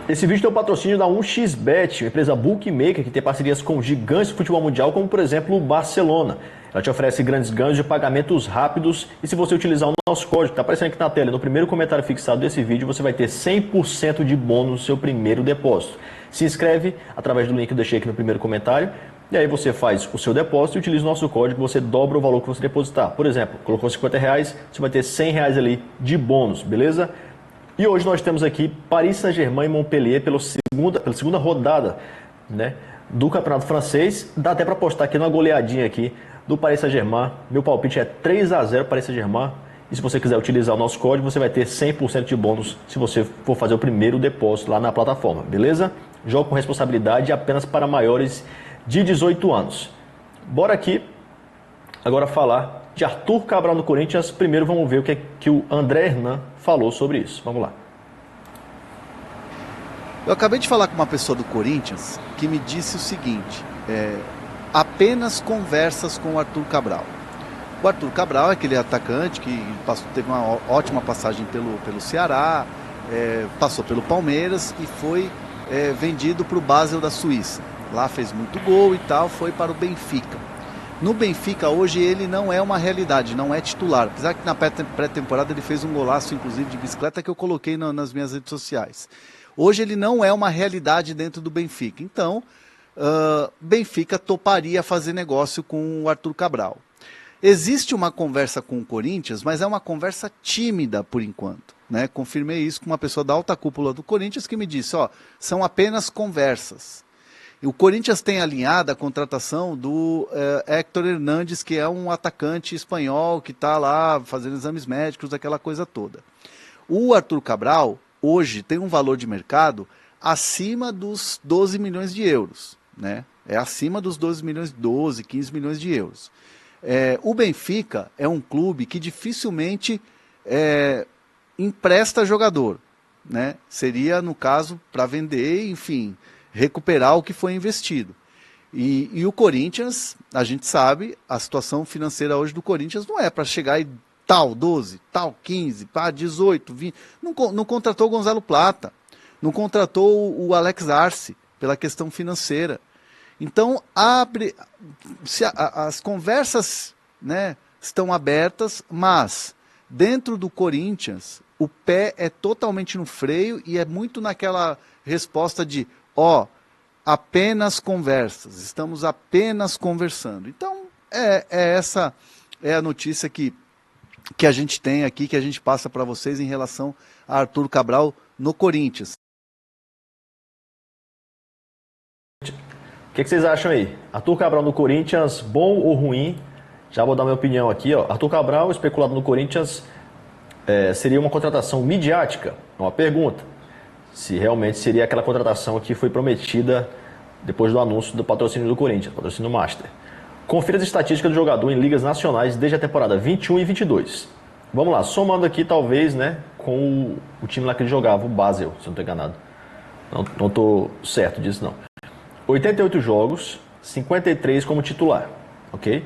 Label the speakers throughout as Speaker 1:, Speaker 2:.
Speaker 1: Esse vídeo tem o patrocínio da 1xBet, uma empresa bookmaker que tem parcerias com gigantes do futebol mundial, como por exemplo o Barcelona. Ela te oferece grandes ganhos de pagamentos rápidos e se você utilizar o nosso código, que está aparecendo aqui na tela, no primeiro comentário fixado desse vídeo, você vai ter 100% de bônus no seu primeiro depósito. Se inscreve através do link que eu deixei aqui no primeiro comentário e aí você faz o seu depósito e utiliza o nosso código, você dobra o valor que você depositar. Por exemplo, colocou R$50, você vai ter R$100 ali de bônus, beleza? E hoje nós temos aqui Paris Saint-Germain e Montpellier pela segunda rodada, né, do Campeonato Francês. Dá até para apostar aqui numa goleadinha aqui do Paris Saint-Germain. Meu palpite é 3-0 Paris Saint-Germain. E se você quiser utilizar o nosso código, você vai ter 100% de bônus se você for fazer o primeiro depósito lá na plataforma, beleza? Jogo com responsabilidade apenas para maiores de 18 anos. Bora aqui agora falar de Arthur Cabral no Corinthians. Primeiro vamos ver o que o André Hernan falou sobre isso. Vamos lá.
Speaker 2: Eu acabei de falar com uma pessoa do Corinthians que me disse o seguinte, apenas conversas com o Arthur Cabral. O Arthur Cabral é aquele atacante que teve uma ótima passagem pelo Ceará, passou pelo Palmeiras e foi vendido para o Basel da Suíça. Lá fez muito gol e tal, foi para o Benfica. No Benfica hoje ele não é uma realidade, não é titular. Apesar que na pré-temporada ele fez um golaço, inclusive de bicicleta, que eu coloquei nas minhas redes sociais. Hoje ele não é uma realidade dentro do Benfica. Então, Benfica toparia fazer negócio com o Arthur Cabral. Existe uma conversa com o Corinthians, mas é uma conversa tímida por enquanto, né? Confirmei isso com uma pessoa da alta cúpula do Corinthians que me disse, são apenas conversas. O Corinthians tem alinhado a contratação do Héctor Hernández, que é um atacante espanhol que está lá fazendo exames médicos, aquela coisa toda. O Arthur Cabral, hoje, tem um valor de mercado acima dos 12 milhões de euros. Né? É acima dos 12 milhões, 12, 15 milhões de euros. O Benfica é um clube que dificilmente empresta jogador. Né? Seria, no caso, para vender, enfim, recuperar o que foi investido. E o Corinthians, a gente sabe, a situação financeira hoje do Corinthians não é para chegar e tal 12, tal 15, pá, 18, 20. Não contratou o Gonzalo Plata, não contratou o Alex Arce pela questão financeira. Então, as conversas, né, estão abertas, mas dentro do Corinthians, o pé é totalmente no freio e é muito naquela resposta de apenas conversas, estamos apenas conversando. Então, essa é a notícia que a gente tem aqui, que a gente passa para vocês em relação a Arthur Cabral no Corinthians.
Speaker 1: O que vocês acham aí? Arthur Cabral no Corinthians, bom ou ruim? Já vou dar minha opinião aqui. Arthur Cabral, especulado no Corinthians, seria uma contratação midiática? É uma pergunta. Se realmente seria aquela contratação que foi prometida depois do anúncio do patrocínio do Corinthians, patrocínio Master. Confira as estatísticas do jogador em ligas nacionais desde a temporada 21 e 22. Vamos lá, somando aqui talvez, né, com o time lá que ele jogava, o Basel, se eu não estou enganado. Não estou certo disso não. 88 jogos, 53 como titular, ok?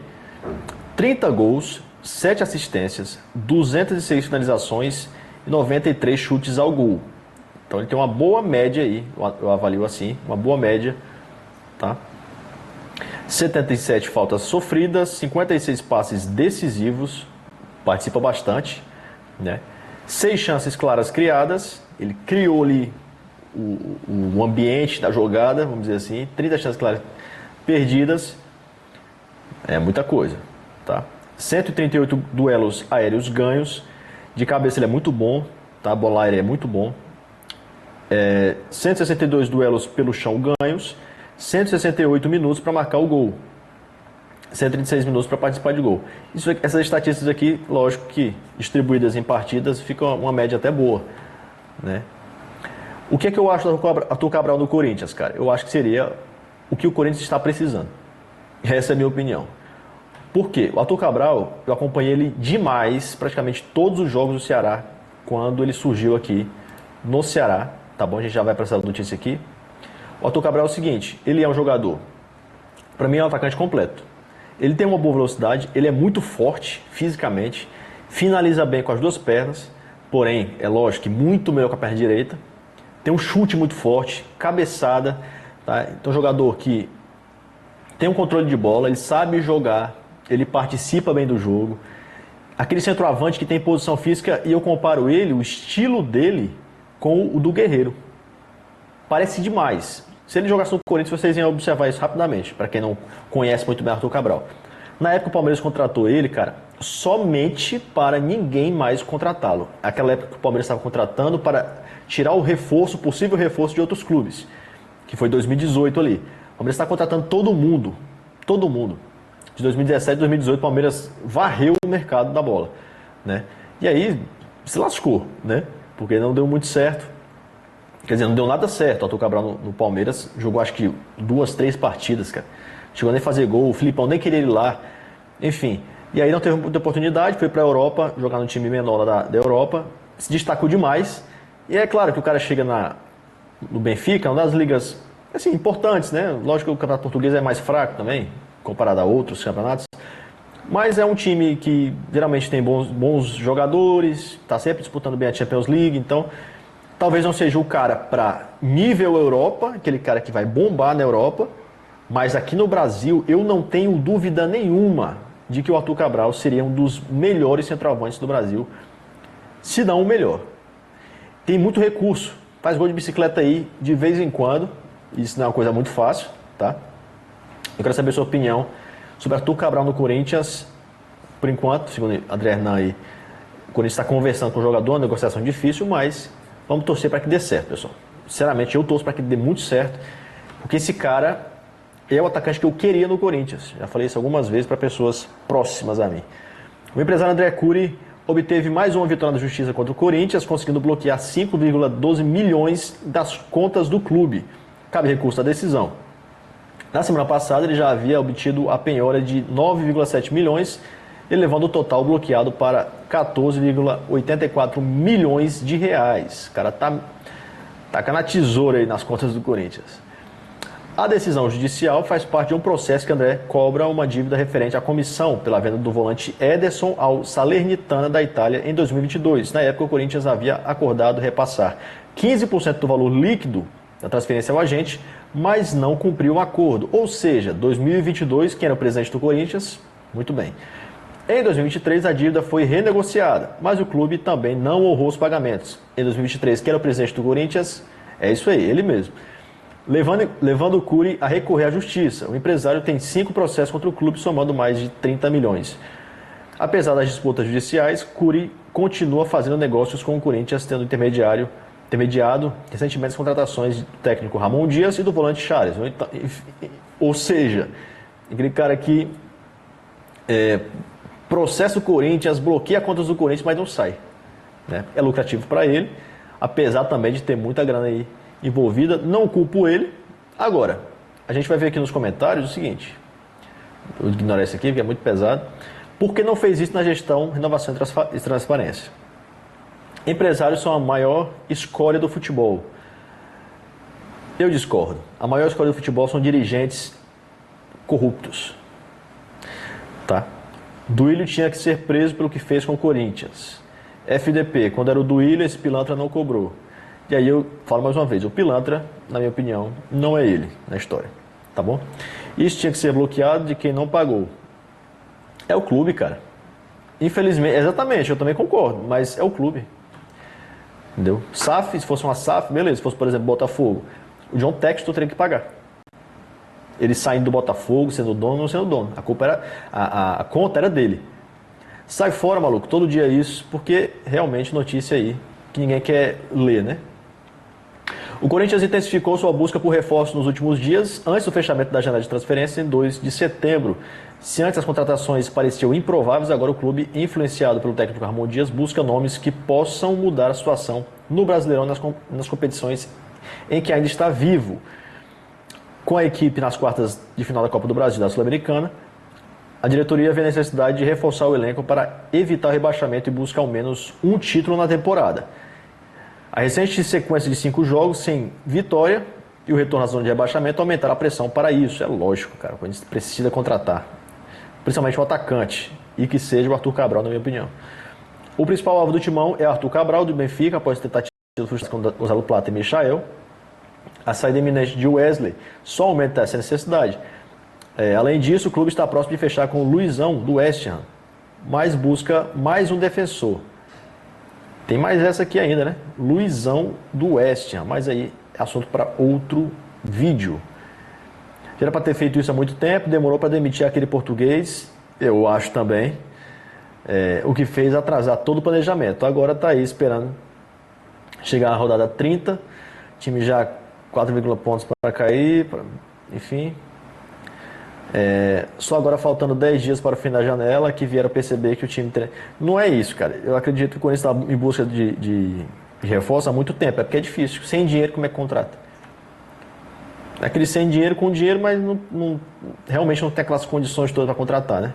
Speaker 1: 30 gols, 7 assistências, 206 finalizações e 93 chutes ao gol. Então ele tem uma boa média aí, eu avalio assim, uma boa média, tá? 77 faltas sofridas, 56 passes decisivos, participa bastante, né? 6 chances claras criadas, ele criou ali o ambiente da jogada, vamos dizer assim, 30 chances claras perdidas, é muita coisa, tá? 138 duelos aéreos ganhos, de cabeça ele é muito bom, tá? A bola aérea é muito bom. 162 duelos pelo chão ganhos, 168 minutos para marcar o gol, 136 minutos para participar de gol. Essas estatísticas aqui, lógico que distribuídas em partidas, fica uma média até boa, né? O que eu acho do Arthur Cabral no Corinthians, cara? Eu acho que seria o que o Corinthians está precisando. Essa é a minha opinião. Por quê? O Arthur Cabral, eu acompanhei ele demais, praticamente todos os jogos do Ceará, quando ele surgiu aqui no Ceará. Tá bom? A gente já vai para essa notícia aqui. O Arthur Cabral é o seguinte, ele é um jogador, para mim é um atacante completo. Ele tem uma boa velocidade, ele é muito forte fisicamente, finaliza bem com as duas pernas, porém, é lógico que muito melhor com a perna direita, tem um chute muito forte, cabeçada, tá? Então jogador que tem um controle de bola, ele sabe jogar, ele participa bem do jogo. Aquele centroavante que tem posição física, e eu comparo ele, o estilo dele, com o do Guerreiro. Parece demais. Se ele jogasse no Corinthians, vocês iam observar isso rapidamente, para quem não conhece muito bem Arthur Cabral. Na época o Palmeiras contratou ele, cara, somente para ninguém mais contratá-lo. Aquela época que o Palmeiras estava contratando para tirar o reforço, possível reforço de outros clubes, que foi 2018 ali. O Palmeiras está contratando todo mundo. De 2017 a 2018, o Palmeiras varreu o mercado da bola, né? E aí se lascou, né? Porque não deu muito certo. Quer dizer, não deu nada certo. O Arthur Cabral no Palmeiras jogou acho que 2, 3 partidas, cara. Chegou nem a fazer gol, o Filipão nem queria ir lá. Enfim, e aí não teve muita oportunidade, foi para a Europa, jogar no time menor lá da Europa, se destacou demais. E é claro que o cara chega no Benfica, uma das ligas assim, importantes, né? Lógico que o campeonato português é mais fraco também, comparado a outros campeonatos. Mas é um time que geralmente tem bons jogadores, está sempre disputando bem a Champions League, então talvez não seja o cara para nível Europa, aquele cara que vai bombar na Europa, mas aqui no Brasil eu não tenho dúvida nenhuma de que o Arthur Cabral seria um dos melhores centroavantes do Brasil, se não o melhor. Tem muito recurso, faz gol de bicicleta aí de vez em quando, isso não é uma coisa muito fácil, tá? Eu quero saber a sua opinião sobre Arthur Cabral no Corinthians. Por enquanto, segundo André Hernan aí, o Corinthians está conversando com o jogador, uma negociação difícil, mas vamos torcer para que dê certo, pessoal. Sinceramente, eu torço para que dê muito certo, porque esse cara é o atacante que eu queria no Corinthians. Já falei isso algumas vezes para pessoas próximas a mim. O empresário André Cury obteve mais uma vitória na justiça contra o Corinthians, conseguindo bloquear 5,12 milhões das contas do clube. Cabe recurso à decisão. Na semana passada, ele já havia obtido a penhora de 9,7 milhões, elevando o total bloqueado para 14,84 milhões de reais. O cara taca na tesoura aí nas contas do Corinthians. A decisão judicial faz parte de um processo que André cobra uma dívida referente à comissão pela venda do volante Ederson ao Salernitana da Itália em 2022. Na época, o Corinthians havia acordado repassar 15% do valor líquido da transferência ao agente, mas não cumpriu o acordo. Ou seja, 2022, quem era o presidente do Corinthians? Muito bem. Em 2023, a dívida foi renegociada, mas o clube também não honrou os pagamentos. Em 2023, quem era o presidente do Corinthians? É isso aí, ele mesmo. Levando o Cury a recorrer à justiça. O empresário tem 5 processos contra o clube, somando mais de 30 milhões. Apesar das disputas judiciais, Cury continua fazendo negócios com o Corinthians, tendo intermediado recentemente as contratações do técnico Ramon Dias e do volante Charles. Ou seja, aquele cara que processa o Corinthians, bloqueia contas do Corinthians, mas não sai, né? É lucrativo para ele, apesar também de ter muita grana aí envolvida. Não culpo ele. Agora, a gente vai ver aqui nos comentários o seguinte, vou ignorar isso aqui porque é muito pesado. Por que não fez isso na gestão, renovação e transparência? Empresários são a maior escolha do futebol. Eu discordo. A maior escolha do futebol são dirigentes corruptos. Tá? Duílio tinha que ser preso pelo que fez com o Corinthians. FDP, quando era o Duílio, esse pilantra não cobrou. E aí eu falo mais uma vez, o pilantra, na minha opinião, não é ele na história. Tá bom? Isso tinha que ser bloqueado de quem não pagou. É o clube, cara. Infelizmente, exatamente, eu também concordo, mas é o clube. Entendeu? SAF, se fosse uma SAF, beleza. Se fosse, por exemplo, Botafogo, o John Textor teria que pagar. Ele saindo do Botafogo, sendo dono ou não sendo dono. A culpa era, a conta era dele. Sai fora, maluco, todo dia isso, porque realmente notícia aí que ninguém quer ler, né? O Corinthians intensificou sua busca por reforço nos últimos dias, antes do fechamento da janela de transferência em 2 de setembro. Se antes as contratações pareciam improváveis, agora o clube, influenciado pelo técnico Ramon Dias, busca nomes que possam mudar a situação no Brasileirão nas competições em que ainda está vivo. Com a equipe nas quartas de final da Copa do Brasil e da Sul-Americana, a diretoria vê a necessidade de reforçar o elenco para evitar o rebaixamento e busca ao menos um título na temporada. A recente sequência de 5 jogos sem vitória e o retorno à zona de rebaixamento aumentaram a pressão para isso. É lógico, cara, a gente precisa contratar, principalmente um atacante, e que seja o Arthur Cabral, na minha opinião. O principal alvo do Timão é Arthur Cabral, do Benfica, após tentar frustração com Gonzalo Plata e Michael. A saída iminente de Wesley só aumenta essa necessidade. Além disso, o clube está próximo de fechar com o Luizão, do West Ham, mas busca mais um defensor. Tem mais essa aqui ainda, né? Luizão, do West Ham, mas aí é assunto para outro vídeo. Já era para ter feito isso há muito tempo, demorou para demitir aquele português, eu acho também, o que fez atrasar todo o planejamento. Agora está aí esperando chegar à rodada 30, time já 4,1 pontos para cair, enfim. Só agora faltando 10 dias para o fim da janela que vieram perceber que o time... Não é isso, cara. Eu acredito que o Corinthians está em busca de reforço há muito tempo, é porque é difícil. Sem dinheiro, como é que contrata? Aquele sem dinheiro com dinheiro, mas realmente não tem aquelas condições todas para contratar, né?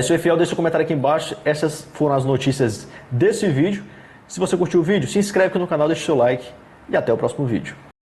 Speaker 1: SO Fiel, deixa seu comentário aqui embaixo. Essas foram as notícias desse vídeo. Se você curtiu o vídeo, se inscreve aqui no canal, deixa o seu like e até o próximo vídeo.